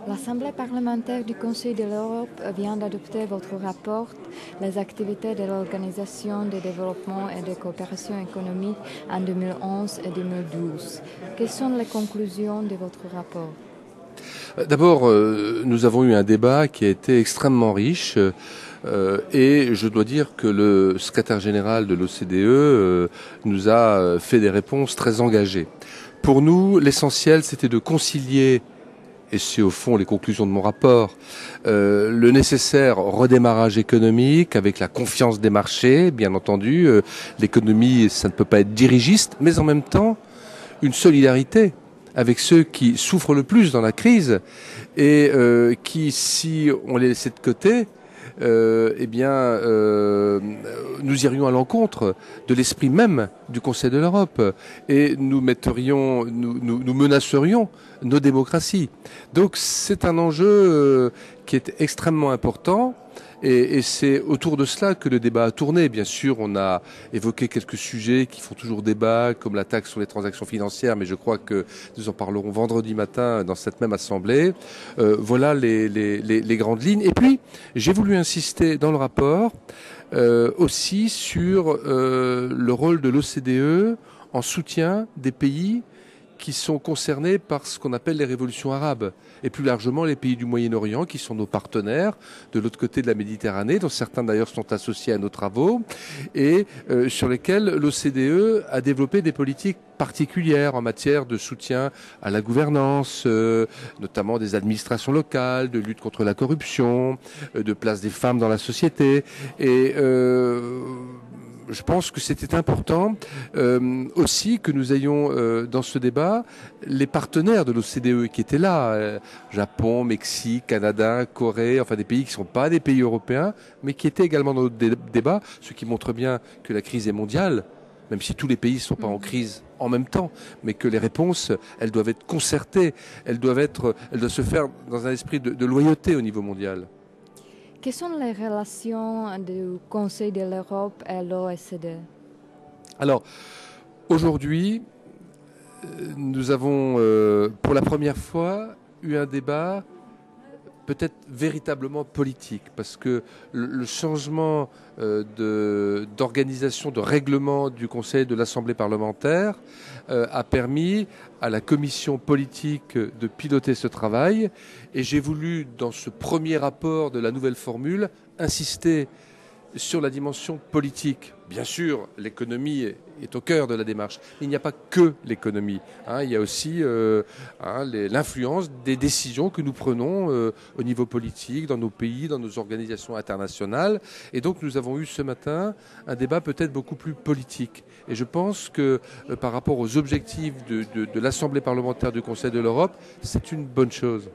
L'Assemblée parlementaire du Conseil de l'Europe vient d'adopter votre rapport Les activités de l'Organisation de développement et de coopération économique en 2011 et 2012. Quelles sont les conclusions de votre rapport? D'abord, nous avons eu un débat qui a été extrêmement riche et je dois dire que le secrétaire général de l'OCDE nous a fait des réponses très engagées. Pour nous, l'essentiel, c'était de concilier, et c'est au fond les conclusions de mon rapport, le nécessaire redémarrage économique avec la confiance des marchés, bien entendu. L'économie, ça ne peut pas être dirigiste, mais en même temps, une solidarité avec ceux qui souffrent le plus dans la crise et qui, si on les laissait de côté, nous irions à l'encontre de l'esprit même du Conseil de l'Europe et nous menacerions nos démocraties. Donc c'est un enjeu qui est extrêmement important. Et c'est autour de cela que le débat a tourné. Bien sûr, on a évoqué quelques sujets qui font toujours débat, comme la taxe sur les transactions financières, mais je crois que nous en parlerons vendredi matin dans cette même assemblée. Voilà les grandes lignes. Et puis, j'ai voulu insister dans le rapport aussi sur le rôle de l'OCDE en soutien des pays qui sont concernés par ce qu'on appelle les révolutions arabes, et plus largement les pays du Moyen-Orient, qui sont nos partenaires de l'autre côté de la Méditerranée, dont certains d'ailleurs sont associés à nos travaux, et sur lesquels l'OCDE a développé des politiques particulières en matière de soutien à la gouvernance, notamment des administrations locales, de lutte contre la corruption, de place des femmes dans la société, et je pense que c'était important aussi que nous ayons dans ce débat les partenaires de l'OCDE qui étaient là, Japon, Mexique, Canada, Corée, enfin des pays qui ne sont pas des pays européens, mais qui étaient également dans notre débat, ce qui montre bien que la crise est mondiale, même si tous les pays ne sont pas en crise en même temps, mais que les réponses, elles doivent être concertées, elles doivent se faire dans un esprit de loyauté au niveau mondial. Quelles sont les relations du Conseil de l'Europe et l'OSCE? Alors, aujourd'hui, nous avons pour la première fois eu un débat peut-être véritablement politique, parce que le changement d'organisation, de règlement du Conseil de l'Assemblée parlementaire a permis à la commission politique de piloter ce travail. Et j'ai voulu, dans ce premier rapport de la nouvelle formule, insister sur la dimension politique. Bien sûr, l'économie est au cœur de la démarche. Mais il n'y a pas que l'économie. Il y a aussi l'influence des décisions que nous prenons au niveau politique, dans nos pays, dans nos organisations internationales. Et donc nous avons eu ce matin un débat peut-être beaucoup plus politique. Et je pense que par rapport aux objectifs de l'Assemblée parlementaire du Conseil de l'Europe, c'est une bonne chose.